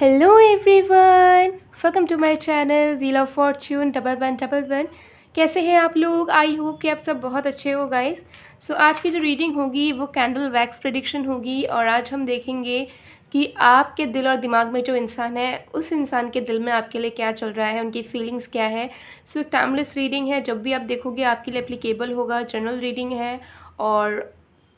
Hello everyone, welcome to my channel wheel of fortune 1111। कैसे हैं आप लोग? आई होप कि आप सब बहुत अच्छे हो गाइस। सो आज की जो रीडिंग होगी वो कैंडल वैक्स प्रेडिक्शन होगी और आज हम देखेंगे कि आपके दिल और दिमाग में जो इंसान है उस इंसान के दिल में आपके लिए क्या चल रहा है, उनकी फीलिंग्स क्या है। सो एक टाइमलेस रीडिंग है, जब भी आप देखोगे आपके लिए एप्लीकेबल होगा। जनरल रीडिंग है और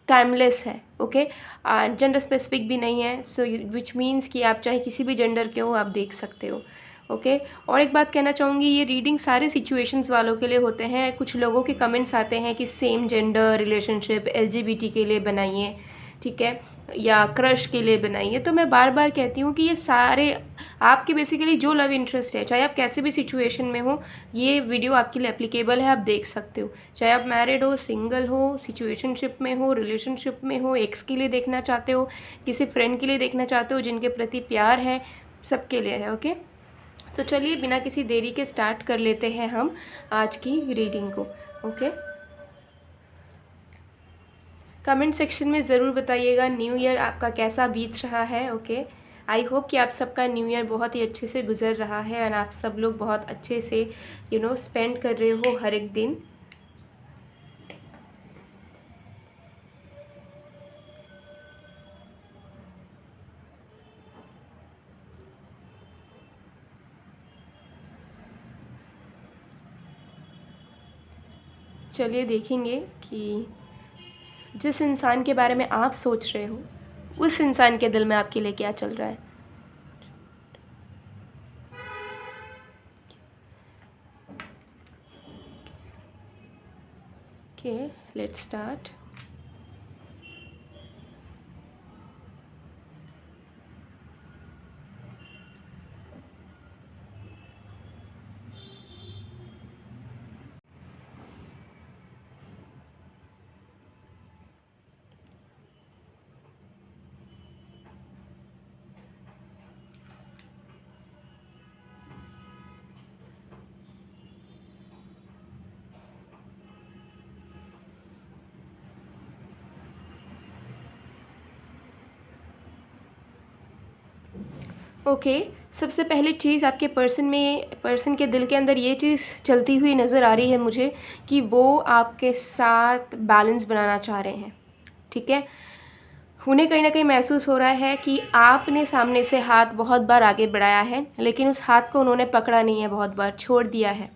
टाइमलेस है, ओके। जेंडर स्पेसिफिक भी नहीं है, सो विच मीन्स कि आप चाहे किसी भी जेंडर के हो आप देख सकते हो, ओके। और एक बात कहना चाहूँगी, ये रीडिंग सारे सिचुएशंस वालों के लिए होते हैं। कुछ लोगों के कमेंट्स आते हैं कि सेम जेंडर रिलेशनशिप LGBT के लिए बनाइए, ठीक है, या क्रश के लिए बनाइए। तो मैं बार बार कहती हूँ कि ये सारे आपके बेसिकली जो लव इंटरेस्ट है, चाहे आप कैसे भी सिचुएशन में हो, ये वीडियो आपके लिए एप्लीकेबल है, आप देख सकते हो। चाहे आप मैरिड हो, सिंगल हो, सिचुएशनशिप में हो, रिलेशनशिप में हो, एक्स के लिए देखना चाहते हो, किसी फ्रेंड के लिए देखना चाहते हो जिनके प्रति प्यार है, सबके लिए है, ओके। तो चलिए बिना किसी देरी के स्टार्ट कर लेते हैं हम आज की रीडिंग को, ओके। कमेंट सेक्शन में ज़रूर बताइएगा न्यू ईयर आपका कैसा बीत रहा है, ओके। आई होप कि आप सबका न्यू ईयर बहुत ही अच्छे से गुजर रहा है और आप सब लोग बहुत अच्छे से स्पेंड कर रहे हो हर एक दिन। चलिए देखेंगे कि जिस इंसान के बारे में आप सोच रहे हो उस इंसान के दिल में आपके लिए क्या चल रहा है। Okay, let's start. ओके, सबसे पहली चीज़ आपके पर्सन के दिल के अंदर ये चीज़ चलती हुई नज़र आ रही है मुझे कि वो आपके साथ बैलेंस बनाना चाह रहे हैं, ठीक है। उन्हें कहीं ना कहीं महसूस हो रहा है कि आपने सामने से हाथ बहुत बार आगे बढ़ाया है, लेकिन उस हाथ को उन्होंने पकड़ा नहीं है, बहुत बार छोड़ दिया है।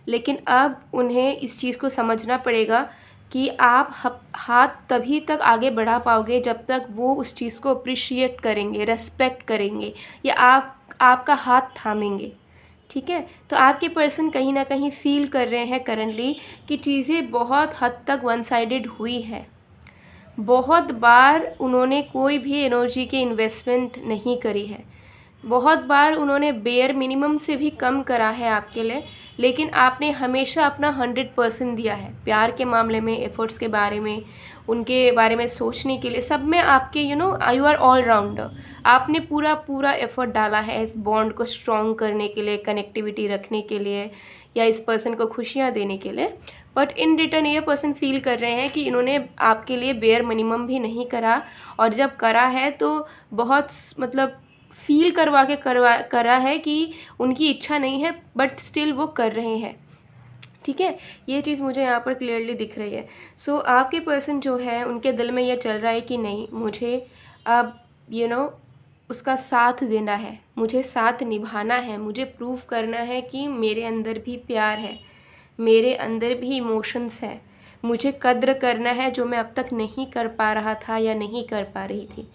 लेकिन अब उन्हें इस चीज़ को समझना पड़ेगा कि आप हाथ तभी तक आगे बढ़ा पाओगे जब तक वो उस चीज़ को अप्रिशिएट करेंगे, रेस्पेक्ट करेंगे, या आपका हाथ थामेंगे, ठीक है। तो आपके पर्सन कहीं ना कहीं फील कर रहे हैं करंटली कि चीज़ें बहुत हद तक वन साइडेड हुई है। बहुत बार उन्होंने कोई भी एनर्जी की इन्वेस्टमेंट नहीं करी है, बहुत बार उन्होंने बेयर मिनिमम से भी कम करा है आपके लिए, लेकिन आपने हमेशा अपना 100% दिया है। प्यार के मामले में, एफर्ट्स के बारे में, उनके बारे में सोचने के लिए, सब में आपके यू आर ऑल राउंडर। आपने पूरा पूरा एफर्ट डाला है इस बॉन्ड को स्ट्रॉन्ग करने के लिए, कनेक्टिविटी रखने के लिए, या इस पर्सन को खुशियाँ देने के लिए। बट इन रिटर्न ये पर्सन फील कर रहे हैं कि इन्होंने आपके लिए बेयर मिनिमम भी नहीं करा, और जब करा है तो बहुत मतलब फील करा है कि उनकी इच्छा नहीं है, बट स्टिल वो कर रहे हैं, ठीक है। ये चीज़ मुझे यहाँ पर क्लियरली दिख रही है। सो आपके पर्सन जो है उनके दिल में ये चल रहा है कि नहीं, मुझे अब उसका साथ देना है, मुझे साथ निभाना है, मुझे प्रूव करना है कि मेरे अंदर भी प्यार है, मेरे अंदर भी इमोशंस है, मुझे कद्र करना है जो मैं अब तक नहीं कर पा रहा था या नहीं कर पा रही थी।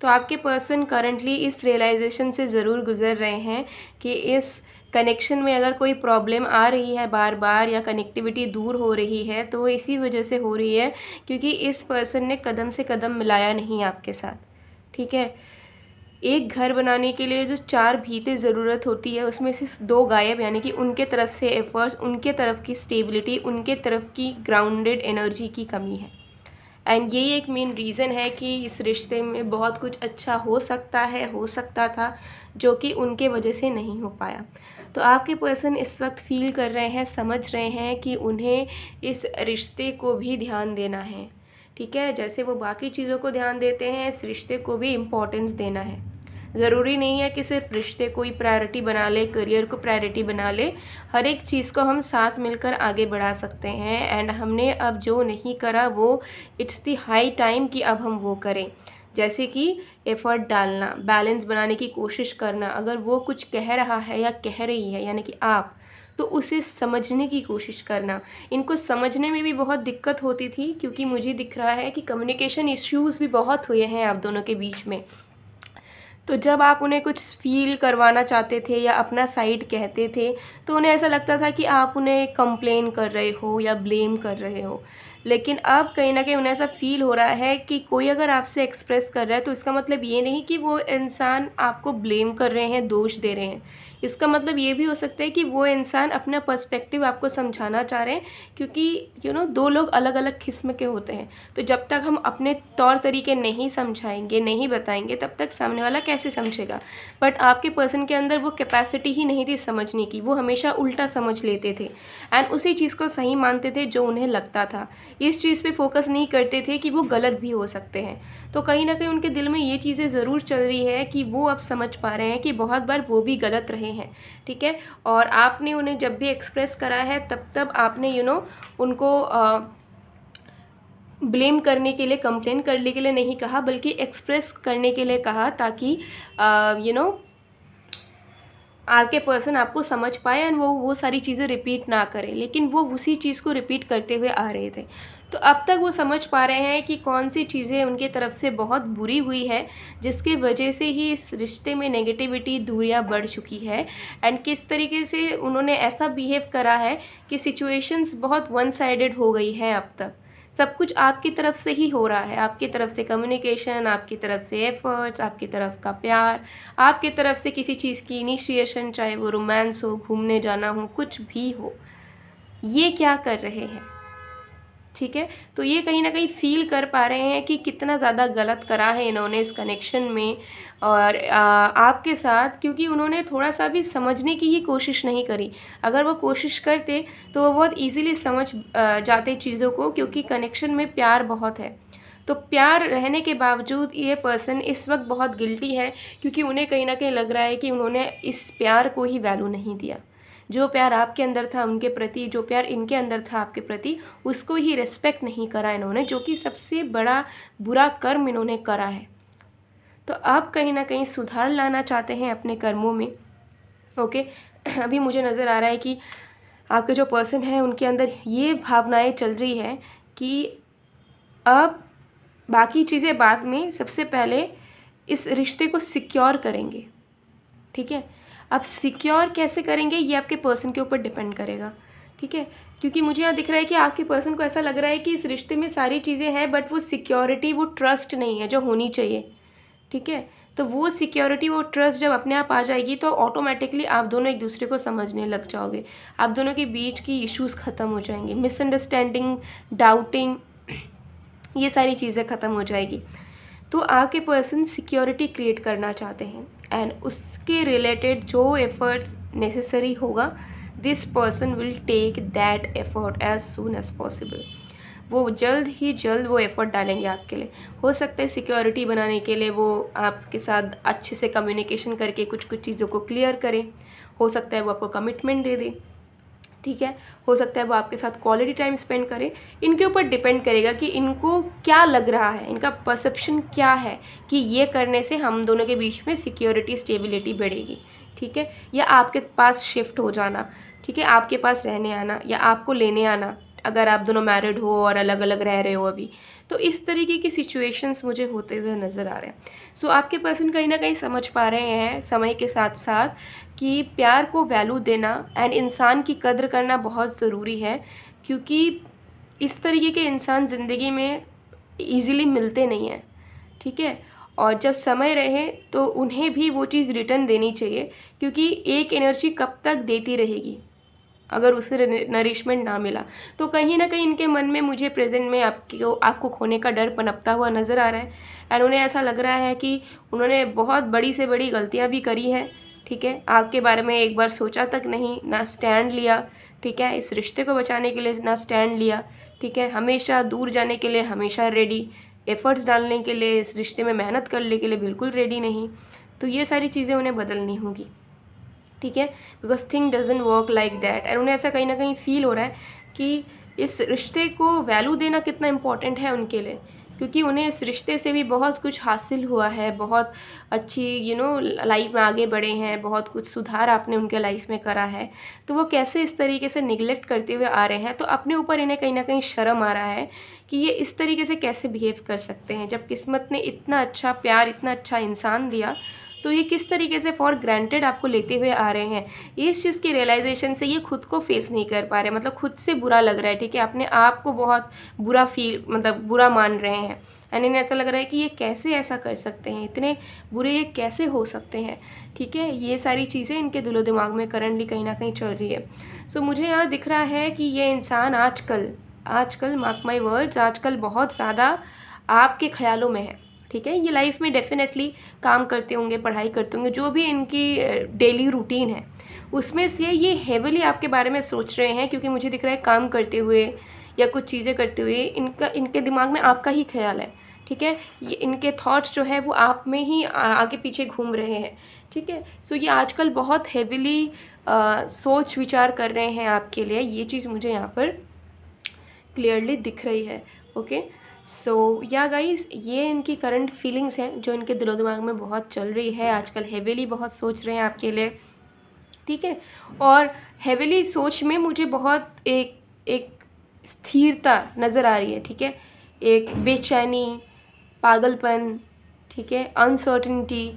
तो आपके पर्सन करंटली इस रियलाइजेशन से ज़रूर गुज़र रहे हैं कि इस कनेक्शन में अगर कोई प्रॉब्लम आ रही है बार बार, या कनेक्टिविटी दूर हो रही है, तो इसी वजह से हो रही है क्योंकि इस पर्सन ने कदम से कदम मिलाया नहीं आपके साथ, ठीक है। एक घर बनाने के लिए जो 4 भीतें ज़रूरत होती है उसमें से 2 गायब, यानी कि उनके तरफ से एफर्ट्स, उनके तरफ की स्टेबिलिटी, उनके तरफ की ग्राउंडेड एनर्जी की कमी है। एंड यही एक मेन रीज़न है कि इस रिश्ते में बहुत कुछ अच्छा हो सकता है, हो सकता था, जो कि उनके वजह से नहीं हो पाया। तो आपके पर्सन इस वक्त फील कर रहे हैं, समझ रहे हैं कि उन्हें इस रिश्ते को भी ध्यान देना है, ठीक है। जैसे वो बाकी चीज़ों को ध्यान देते हैं, इस रिश्ते को भी इम्पोर्टेंस देना है। ज़रूरी नहीं है कि सिर्फ रिश्ते को ही प्रायोरिटी बना ले, करियर को प्रायोरिटी बना ले। हर एक चीज़ को हम साथ मिलकर आगे बढ़ा सकते हैं। एंड हमने अब जो नहीं करा वो इट्स द हाई टाइम कि अब हम वो करें। जैसे कि एफ़र्ट डालना, बैलेंस बनाने की कोशिश करना। अगर वो कुछ कह रहा है या कह रही है यानी कि आप, तो उसे समझने की कोशिश करना। इनको समझने में भी बहुत दिक्कत होती थी क्योंकि मुझे दिख रहा है कि कम्युनिकेशन इश्यूज़ भी बहुत हुए हैं आप दोनों के बीच में। तो जब आप उन्हें कुछ फ़ील करवाना चाहते थे या अपना साइड कहते थे, तो उन्हें ऐसा लगता था कि आप उन्हें कंप्लेन कर रहे हो या ब्लेम कर रहे हो। लेकिन अब कहीं न कहीं उन्हें ऐसा फ़ील हो रहा है कि कोई अगर आपसे एक्सप्रेस कर रहा है, तो इसका मतलब ये नहीं कि वो इंसान आपको ब्लेम कर रहे हैं, दोष दे रहे हैं। इसका मतलब ये भी हो सकता है कि वो इंसान अपना पर्सपेक्टिव आपको समझाना चाह रहे हैं, क्योंकि दो लोग अलग-अलग किस्म के होते हैं। तो जब तक हम अपने तौर तरीके नहीं समझाएँगे, नहीं बताएँगे, तब तक सामने वाला कैसे समझेगा। बट आपके पर्सन के अंदर वो कैपेसिटी ही नहीं थी समझने की, वो हमेशा उल्टा समझ लेते थे एंड उसी चीज़ को सही मानते थे जो उन्हें लगता था। इस चीज़ पे फोकस नहीं करते थे कि वो गलत भी हो सकते हैं। तो कहीं न कहीं उनके दिल में ये चीज़ें ज़रूर चल रही है कि वो अब समझ पा रहे हैं कि बहुत बार वो भी गलत रहे हैं, ठीक है? और आपने उन्हें जब भी एक्सप्रेस करा है तब आपने उनको ब्लेम करने के लिए, कंप्लेन करने के लिए नहीं कहा, बल्कि एक्सप्रेस करने के लिए कहा, ताकि आपके पर्सन आपको समझ पाए एंड वो सारी चीज़ें रिपीट ना करें। लेकिन वो उसी चीज़ को रिपीट करते हुए आ रहे थे। तो अब तक वो समझ पा रहे हैं कि कौन सी चीज़ें उनके तरफ से बहुत बुरी हुई है, जिसकी वजह से ही इस रिश्ते में नेगेटिविटी, दूरियां बढ़ चुकी है एंड किस तरीके से उन्होंने ऐसा बिहेव करा है कि सिचुएशंस बहुत वन साइडेड हो गई है। अब तक सब कुछ आपकी तरफ से ही हो रहा है, आपकी तरफ से कम्युनिकेशन, आपकी तरफ से एफ़र्ट्स, आपकी तरफ का प्यार, आपकी तरफ से किसी चीज़ की इनिशिएशन, चाहे वो रोमांस हो, घूमने जाना हो, कुछ भी हो। ये क्या कर रहे हैं, ठीक है? तो ये कहीं न कहीं फ़ील कर पा रहे हैं कि कितना ज़्यादा गलत करा है इन्होंने इस कनेक्शन में और आपके साथ, क्योंकि उन्होंने थोड़ा-सा भी समझने की ही कोशिश नहीं करी। अगर वो कोशिश करते तो वो बहुत ईज़िली समझ जाते चीज़ों को, क्योंकि कनेक्शन में प्यार बहुत है। तो प्यार रहने के बावजूद ये पर्सन इस वक़्त बहुत गिल्टी है, क्योंकि उन्हें कहीं न कहीं लग रहा है कि उन्होंने इस प्यार को ही वैल्यू नहीं दिया। जो प्यार आपके अंदर था उनके प्रति, जो प्यार इनके अंदर था आपके प्रति, उसको ही रिस्पेक्ट नहीं करा इन्होंने, जो कि सबसे बड़ा बुरा कर्म इन्होंने करा है। तो आप कहीं न कहीं सुधार लाना चाहते हैं अपने कर्मों में, ओके? अभी मुझे नज़र आ रहा है कि आपके जो पर्सन है उनके अंदर ये भावनाएं चल रही है कि अब बाकी चीज़ें बाद में, सबसे पहले इस रिश्ते को सिक्योर करेंगे, ठीक है? अब सिक्योर कैसे करेंगे ये आपके पर्सन के ऊपर डिपेंड करेगा, ठीक है? क्योंकि मुझे यहाँ दिख रहा है कि आपके पर्सन को ऐसा लग रहा है कि इस रिश्ते में सारी चीज़ें हैं, बट वो सिक्योरिटी, वो ट्रस्ट नहीं है जो होनी चाहिए, ठीक है? तो वो सिक्योरिटी, वो ट्रस्ट जब अपने आप आ जाएगी तो ऑटोमेटिकली आप दोनों एक दूसरे को समझने लग जाओगे। आप दोनों के बीच की इश्यूज़ ख़त्म हो जाएंगे, मिसअंडरस्टैंडिंग, डाउटिंग, ये सारी चीज़ें ख़त्म हो जाएगी। तो आपके पर्सन सिक्योरिटी क्रिएट करना चाहते हैं एंड उसके रिलेटेड जो एफ़र्ट्स नेसेसरी होगा, this person will take that effort as soon as possible. वो जल्द ही जल्द वो एफ़र्ट डालेंगे आपके लिए। हो सकता है सिक्योरिटी बनाने के लिए वो आपके साथ अच्छे से कम्युनिकेशन करके कुछ कुछ चीज़ों को क्लियर करें। हो सकता है वो आपको कमिटमेंट दे दे, ठीक है? हो सकता है वो आपके साथ क्वालिटी टाइम स्पेंड करे। इनके ऊपर डिपेंड करेगा कि इनको क्या लग रहा है, इनका परसेप्शन क्या है कि ये करने से हम दोनों के बीच में सिक्योरिटी, स्टेबिलिटी बढ़ेगी, ठीक है? या आपके पास शिफ्ट हो जाना, ठीक है? आपके पास रहने आना या आपको लेने आना, अगर आप दोनों मैरिड हो और अलग अलग रह रहे हो अभी। तो इस तरीके की सिचुएशंस मुझे होते हुए नज़र आ रहे हैं। सो आपके पर्सन कहीं ना कहीं समझ पा रहे हैं समय के साथ साथ कि प्यार को वैल्यू देना एंड इंसान की कद्र करना बहुत ज़रूरी है, क्योंकि इस तरीके के इंसान ज़िंदगी में ईज़िली मिलते नहीं हैं, ठीक है? और जब समय रहे तो उन्हें भी वो चीज़ रिटर्न देनी चाहिए, क्योंकि एक एनर्जी कब तक देती रहेगी अगर उसे नरिशमेंट ना मिला। तो कहीं ना कहीं इनके मन में मुझे प्रेजेंट में आपको खोने का डर पनपता हुआ नज़र आ रहा है एंड उन्हें ऐसा लग रहा है कि उन्होंने बहुत बड़ी से बड़ी गलतियां भी करी हैं, ठीक है? आपके बारे में एक बार सोचा तक नहीं, ना स्टैंड लिया, ठीक है? इस रिश्ते को बचाने के लिए ना स्टैंड लिया, ठीक है? हमेशा दूर जाने के लिए हमेशा रेडी, एफ़र्ट्स डालने के लिए, इस रिश्ते में मेहनत करने के लिए बिल्कुल रेडी नहीं। तो ये सारी चीज़ें उन्हें बदलनी होगी, ठीक है, because thing doesn't work like that. And उन्हें ऐसा कहीं ना कहीं फील हो रहा है कि इस रिश्ते को वैल्यू देना कितना इम्पोर्टेंट है उनके लिए, क्योंकि उन्हें इस रिश्ते से भी बहुत कुछ हासिल हुआ है, बहुत अच्छी लाइफ में आगे बढ़े हैं, बहुत कुछ सुधार आपने उनके लाइफ में करा है। तो वो कैसे इस तरीके से निगलेक्ट करते हुए आ रहे हैं, तो अपने ऊपर इन्हें कहीं ना कहीं शर्म आ रहा है कि ये इस तरीके से कैसे बिहेव कर सकते हैं, जब किस्मत ने इतना अच्छा प्यार, इतना अच्छा इंसान दिया, तो ये किस तरीके से फॉर ग्रांटेड आपको लेते हुए आ रहे हैं। इस चीज़ के रियलाइजेशन से ये खुद को फेस नहीं कर पा रहे, मतलब खुद से बुरा लग रहा है, ठीक है, अपने आप को बहुत बुरा बुरा मान रहे हैं। एंड इन्हें ऐसा लग रहा है कि ये कैसे ऐसा कर सकते हैं, इतने बुरे ये कैसे हो सकते हैं, ठीक है। ये सारी चीज़ें इनके दिलो दिमाग में करंटली कहीं ना कहीं चल रही है। सो मुझे यहाँ दिख रहा है कि ये इंसान आजकल मार्क माई वर्ड्स, आजकल बहुत ज़्यादा आपके ख्यालों में है, ठीक है। ये लाइफ में डेफिनेटली काम करते होंगे, पढ़ाई करते होंगे, जो भी इनकी डेली रूटीन है उसमें से ये हेविली आपके बारे में सोच रहे हैं, क्योंकि मुझे दिख रहा है काम करते हुए या कुछ चीज़ें करते हुए इनके दिमाग में आपका ही ख्याल है, ठीक है। ये इनके थॉट्स जो है वो आप में ही आगे पीछे घूम रहे हैं, ठीक है। सो ये आजकल बहुत हेविली सोच विचार कर रहे हैं आपके लिए, ये चीज़ मुझे यहाँ पर क्लियरली दिख रही है, ओके। सो या गाइस, ये इनकी करंट फीलिंग्स हैं जो इनके दिलो दिमाग में बहुत चल रही है आजकल, हेविली बहुत सोच रहे हैं आपके लिए, ठीक है। और हेविली सोच में मुझे बहुत एक स्थिरता नज़र आ रही है, ठीक है, एक बेचैनी, पागलपन, ठीक है, अनसर्टिनिटी,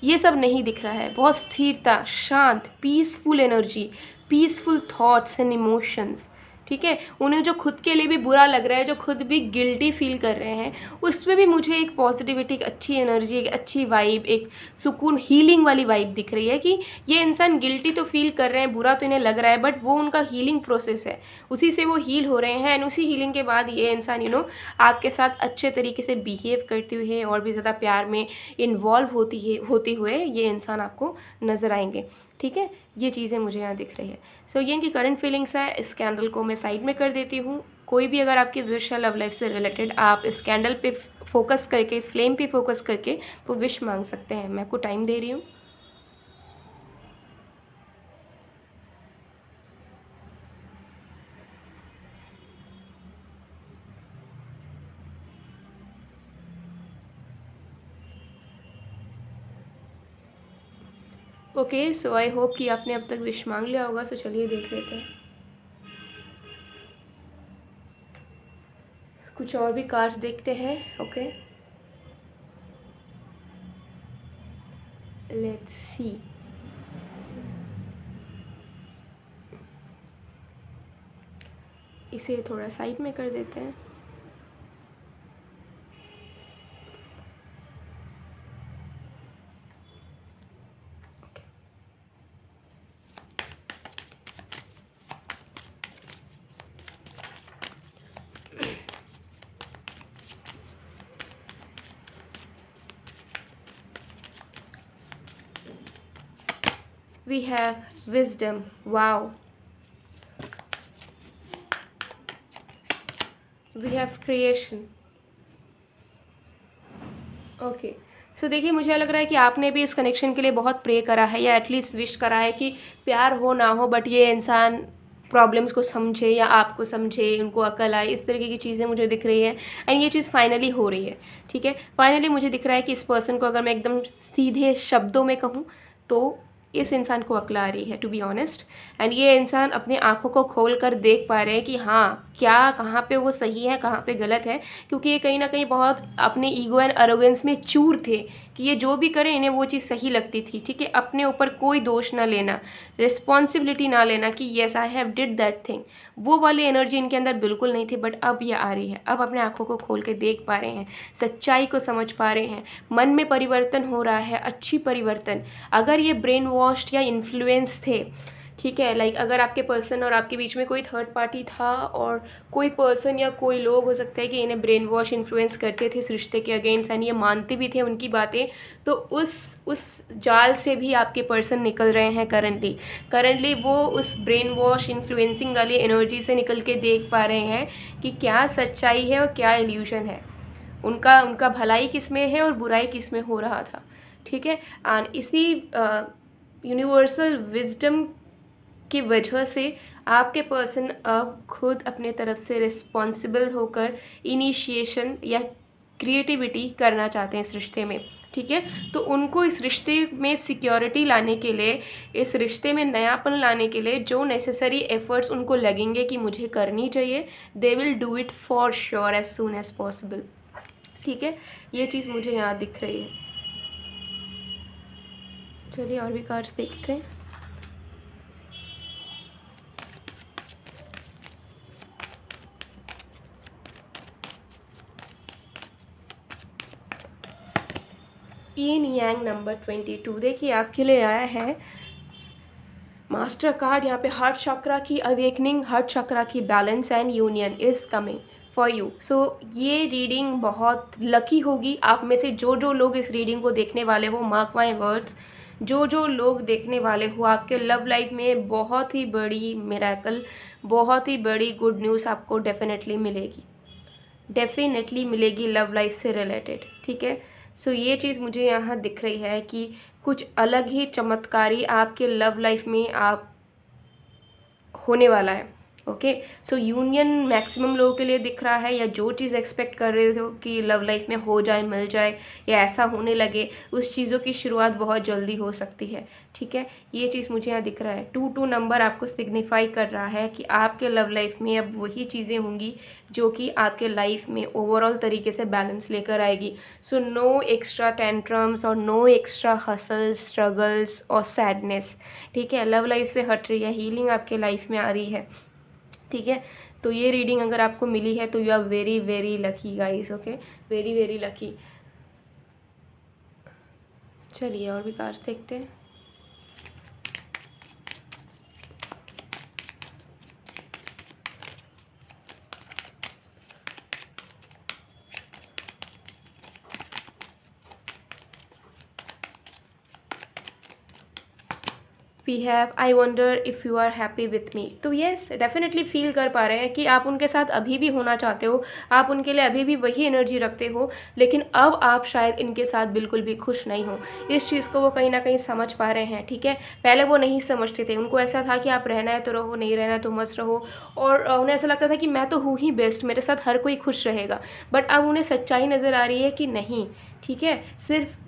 ये सब नहीं दिख रहा है। बहुत स्थिरता, शांत, peaceful energy, peaceful thoughts and emotions, ठीक है। उन्हें जो खुद के लिए भी बुरा लग रहा है, जो खुद भी गिल्टी फील कर रहे हैं, उसमें भी मुझे एक पॉजिटिविटी, एक अच्छी एनर्जी, एक अच्छी वाइब, एक सुकून, हीलिंग वाली वाइब दिख रही है कि ये इंसान गिल्टी तो फील कर रहे हैं, बुरा तो इन्हें लग रहा है, बट वो उनका हीलिंग प्रोसेस है, उसी से वो हील हो रहे हैं। एंड उसी हीलिंग के बाद ये इंसान आपके साथ अच्छे तरीके से बिहेव करते हुए और भी ज़्यादा प्यार में इन्वॉल्व होते हुए ये इंसान आपको नज़र आएंगे, ठीक है। ये चीज़ें मुझे यहाँ दिख रही है। सो ये इनकी करंट फीलिंग्स है। इस कैंडल को मैं साइड में कर देती हूँ। कोई भी अगर आपकी विश है लव लाइफ से रिलेटेड, आप इस कैंडल पे फोकस करके, इस फ्लेम पे फोकस करके वो विश मांग सकते हैं। मैं आपको टाइम दे रही हूँ। ओके, सो आई होप कि आपने अब तक विश मांग लिया होगा। सो चलिए देख लेते हैं। कुछ और भी कार्ड्स देखते हैं, ओके, लेट्स सी। इसे थोड़ा साइड में कर देते हैं। We have wisdom. Wow. We have creation. Okay, so देखिए, मुझे लग रहा है कि आपने भी इस कनेक्शन के लिए बहुत प्रे करा है, या एटलीस्ट विश करा है कि प्यार हो ना हो, बट ये इंसान प्रॉब्लम्स को समझे या आपको समझे, उनको अकल आए, इस तरीके की चीज़ें मुझे दिख रही है। एंड ये चीज़ फाइनली हो रही है, ठीक है। फाइनली मुझे दिख रहा है कि इस पर्सन को अगर मैं एकदम सीधे शब्दों में कहूँ तो इस इंसान को अकल आ रही है, टू बी ऑनेस्ट। एंड ये इंसान अपनी आंखों को खोल कर देख पा रहे हैं कि हाँ, क्या कहाँ पे वो सही है, कहाँ पे गलत है, क्योंकि ये कहीं ना कहीं बहुत अपने ईगो एंड एरोगेंस में चूर थे कि ये जो भी करें इन्हें वो चीज़ सही लगती थी, ठीक है। अपने ऊपर कोई दोष ना लेना, रिस्पॉन्सिबिलिटी ना लेना कि yes I have did that thing, वो वाली एनर्जी इनके अंदर बिल्कुल नहीं थी। बट अब ये आ रही है, अब अपने आंखों को खोल के देख पा रहे हैं, सच्चाई को समझ पा रहे हैं, मन में परिवर्तन हो रहा है, अच्छी परिवर्तन। अगर ये ब्रेन वॉश्ड या इन्फ्लुएंस थे, ठीक है, लाइक अगर आपके पर्सन और आपके बीच में कोई थर्ड पार्टी था, और कोई पर्सन या कोई लोग हो सकता है कि इन्हें ब्रेन वॉश इन्फ्लुएंस करते थे इस रिश्ते के अगेंस्ट, एंड ये मानते भी थे उनकी बातें, तो उस जाल से भी आपके पर्सन निकल रहे हैं करंटली वो उस ब्रेन वॉश इन्फ्लुएंसिंग वाली एनर्जी से निकल के देख पा रहे हैं कि क्या सच्चाई है और क्या इल्यूशन है, उनका भलाई किस में है और बुराई किस में हो रहा था, ठीक है। एंड इसी यूनिवर्सल विजडम की वजह से आपके पर्सन अब खुद अपने तरफ से रिस्पॉन्सिबल होकर इनिशिएशन या क्रिएटिविटी करना चाहते हैं इस रिश्ते में, ठीक है। तो उनको इस रिश्ते में सिक्योरिटी लाने के लिए, इस रिश्ते में नयापन लाने के लिए जो नेसेसरी एफर्ट्स उनको लगेंगे कि मुझे करनी चाहिए, they will do it for sure as soon as possible, ठीक है। ये चीज़ मुझे यहाँ दिख रही है। चलिए और भी कार्ड्स देखते हैं। यिन यांग नंबर 22 देखिए आपके लिए आया है मास्टर कार्ड। यहाँ पे हार्ट चक्रा की अवेकनिंग, हार्ट चक्रा की balance and union is coming for you. So ये रीडिंग बहुत लकी होगी आप में से जो जो लोग इस रीडिंग को देखने वाले हो। मार्क माई वर्ड्स, जो जो लोग देखने वाले हो, आपके लव लाइफ में बहुत ही बड़ी मिरेकल, बहुत ही बड़ी गुड न्यूज़ आपको डेफिनेटली मिलेगी, डेफिनेटली मिलेगी लव लाइफ से रिलेटेड, ठीक है। सो ये चीज़ मुझे यहाँ दिख रही है कि कुछ अलग ही चमत्कारी आपके लव लाइफ में आप होने वाला है, ओके। सो यूनियन मैक्सिमम लोगों के लिए दिख रहा है, या जो चीज़ एक्सपेक्ट कर रहे हो कि लव लाइफ में हो जाए, मिल जाए या ऐसा होने लगे, उस चीज़ों की शुरुआत बहुत जल्दी हो सकती है, ठीक है। ये चीज़ मुझे यहाँ दिख रहा है। 22 नंबर आपको सिग्निफाई कर रहा है कि आपके लव लाइफ में अब वही चीज़ें होंगी जो कि आपके लाइफ में ओवरऑल तरीके से बैलेंस लेकर आएगी। सो नो एक्स्ट्रा टेंट्रम्स और नो एक्स्ट्रा हसल्स, स्ट्रगल्स और सैडनेस, ठीक है। लव लाइफ से हट रही है, हीलिंग आपके लाइफ में आ रही है, ठीक है। तो ये रीडिंग अगर आपको मिली है तो you are very very lucky guys, okay, very very lucky. चलिए और भी कार्ड्स देखते हैं। We have I wonder if you are happy with me. तो येस, डेफिनेटली फील कर पा रहे हैं कि आप उनके साथ अभी भी होना चाहते हो, आप उनके लिए अभी भी वही एनर्जी रखते हो, लेकिन अब आप शायद इनके साथ बिल्कुल भी खुश नहीं हो। इस चीज़ को वो कहीं ना कहीं समझ पा रहे हैं, ठीक है। पहले वो नहीं समझते थे, उनको ऐसा था कि आप रहना है तो रहो, नहीं रहना है तो मत रहो, और उन्हें ऐसा लगता था कि मैं तो हूँ ही बेस्ट, मेरे साथ हर कोई खुश रहेगा। बट अब उन्हें सच्चाई नज़र आ रही है कि नहीं, ठीक है, सिर्फ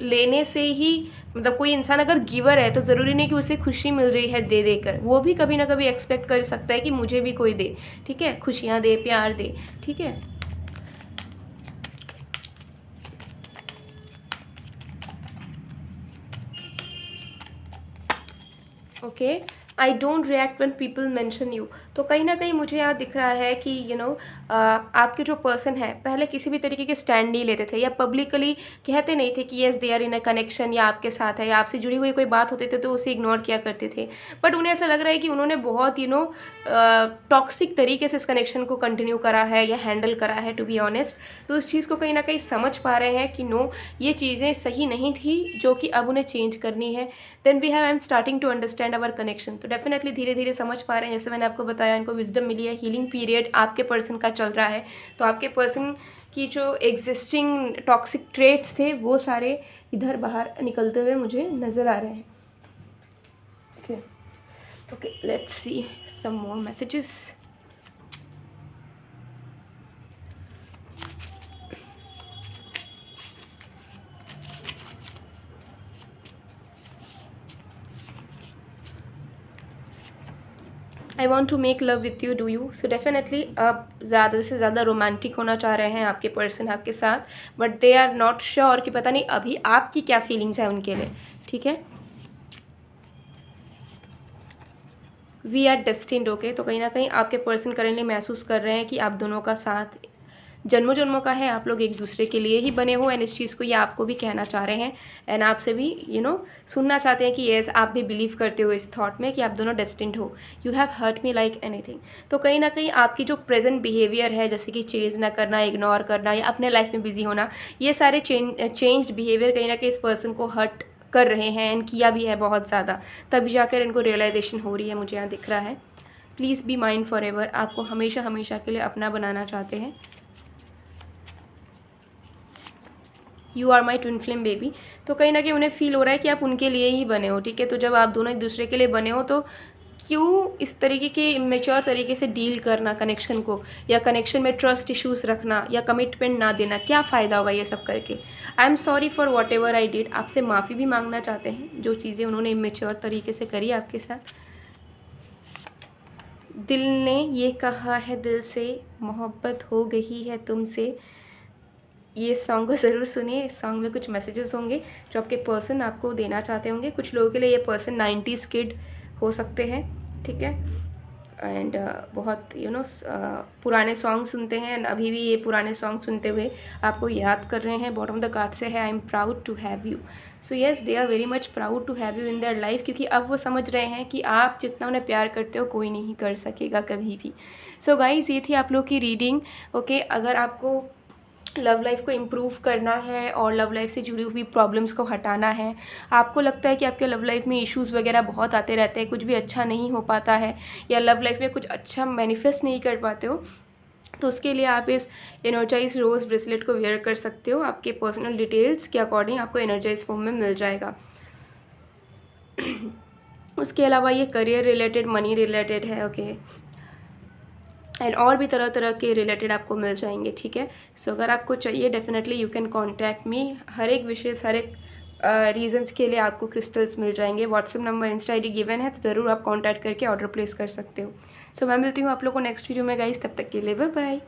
लेने से ही, मतलब कोई इंसान अगर गिवर है तो ज़रूरी नहीं कि उसे खुशी मिल रही है दे देकर, वो भी कभी ना कभी एक्सपेक्ट कर सकता है कि मुझे भी कोई दे, ठीक है, खुशियाँ दे, प्यार दे, ठीक है। Okay, I don't react when people mention you. तो कहीं ना कहीं मुझे यहाँ दिख रहा है कि आपके जो पर्सन है पहले किसी भी तरीके के स्टैंड नहीं लेते थे, या पब्लिकली कहते नहीं थे कि yes they are in a connection, या आपके साथ है, या आपसे जुड़ी हुई कोई बात होती थी तो उसे इग्नोर किया करते थे। बट उन्हें ऐसा लग रहा है कि उन्होंने बहुत टॉक्सिक तरीके से इस कनेक्शन को कंटिन्यू करा है या हैंडल करा है, टू बी ऑनेस्ट। तो उस चीज़ को कहीं ना कहीं समझ पा रहे हैं कि नो, ये चीज़ें सही नहीं थी जो कि अब उन्हें चेंज करनी है। Then we have I am starting to understand our connection. तो डेफिनेटली धीरे धीरे समझ पा रहे हैं, जैसे मैंने आपको बताया, इनको विजडम मिली है, हीलिंग पीरियड आपके पर्सन का चल रहा है। तो आपके पर्सन की जो एग्जिस्टिंग टॉक्सिक ट्रेट्स थे वो सारे इधर बाहर निकलते हुए मुझे नज़र आ रहे हैं, okay okay. Let's see some more messages. I want to make love with you, do you. So definitely आप ज़्यादा से ज़्यादा रोमांटिक होना चाह रहे हैं आपके पर्सन आपके साथ, but they are not sure कि पता नहीं अभी आपकी क्या फीलिंग्स हैं उनके लिए, ठीक है। We are destined, okay. तो कहीं ना कहीं आपके पर्सन करेंटली महसूस कर रहे हैं कि आप दोनों का साथ जन्मों जन्मों का है, आप लोग एक दूसरे के लिए ही बने हो, एंड इस चीज़ को ये आपको भी कहना चाह रहे हैं, एंड आपसे भी सुनना चाहते हैं कि येस आप भी बिलीव करते हो इस थॉट में कि आप दोनों डेस्टिन्ड हो। You have hurt me like anything. तो कहीं ना कहीं आपकी जो प्रेजेंट बिहेवियर है, जैसे कि चेज ना करना, इग्नोर करना, या अपने लाइफ में बिजी होना, ये सारे चेंज्ड बिहेवियर कहीं ना कहीं इस पर्सन को हर्ट कर रहे हैं, एंड किया भी है बहुत ज़्यादा, तभी जाकर इनको रियलाइजेशन हो रही है, मुझे यहाँ दिख रहा है। Please be mind forever, आपको हमेशा हमेशा के लिए अपना बनाना चाहते हैं। You are my twin flame baby. तो कहीं ना कहीं उन्हें फील हो रहा है कि आप उनके लिए ही बने हो, ठीक है। तो जब आप दोनों एक दूसरे के लिए बने हो तो क्यों इस तरीके के इमेच्योर तरीके से डील करना कनेक्शन को, या कनेक्शन में ट्रस्ट इश्यूज़ रखना, या कमिटमेंट ना देना, क्या फ़ायदा होगा ये सब करके। I am sorry for what ever I did, आपसे माफ़ी भी मांगना चाहते हैं जो चीज़ें उन्होंने इमेच्योर तरीके से करी आपके साथ। दिल ने ये कहा है दिल से, मोहब्बत हो गई है तुमसे। ये सॉन्ग को ज़रूर सुनिए, इस सॉन्ग में कुछ मैसेजेस होंगे जो आपके पर्सन आपको देना चाहते होंगे। कुछ लोगों के लिए ये पर्सन 90s किड हो सकते हैं, ठीक है। एंड बहुत पुराने सॉन्ग सुनते हैं, अभी भी ये पुराने सॉन्ग सुनते हुए आपको याद कर रहे हैं। बॉटम ऑफ द कार्ड से है I am proud to have you. So yes, they are very much proud to have you in their life, क्योंकि अब वो समझ रहे हैं कि आप जितना उन्हें प्यार करते हो कोई नहीं कर सकेगा कभी भी। सो गाइस, ये थी आप लोग की रीडिंग। ओके, अगर आपको लव लाइफ को इम्प्रूव करना है और लव लाइफ से जुड़ी हुई प्रॉब्लम्स को हटाना है, आपको लगता है कि आपके लव लाइफ में इश्यूज़ वगैरह बहुत आते रहते हैं, कुछ भी अच्छा नहीं हो पाता है, या लव लाइफ में कुछ अच्छा मैनिफेस्ट नहीं कर पाते हो, तो उसके लिए आप इस एनर्जाइज रोज़ ब्रेसलेट को वेयर कर सकते हो। आपके पर्सनल डिटेल्स के अकॉर्डिंग आपको एनर्जाइज फॉर्म में मिल जाएगा। उसके अलावा ये करियर रिलेटेड, मनी रिलेटेड है, ओके, एंड और भी तरह तरह के रिलेटेड आपको मिल जाएंगे, ठीक है। सो अगर आपको चाहिए definitely you can contact me. हर एक विशेष, हर एक रीजंस के लिए आपको क्रिस्टल्स मिल जाएंगे। WhatsApp number, Insta ID given है, तो ज़रूर आप कॉन्टैक्ट करके ऑर्डर प्लेस कर सकते हो। सो मैं मिलती हूँ आप लोग को नेक्स्ट वीडियो में गाइस, तब तक के लिए बाय बाय।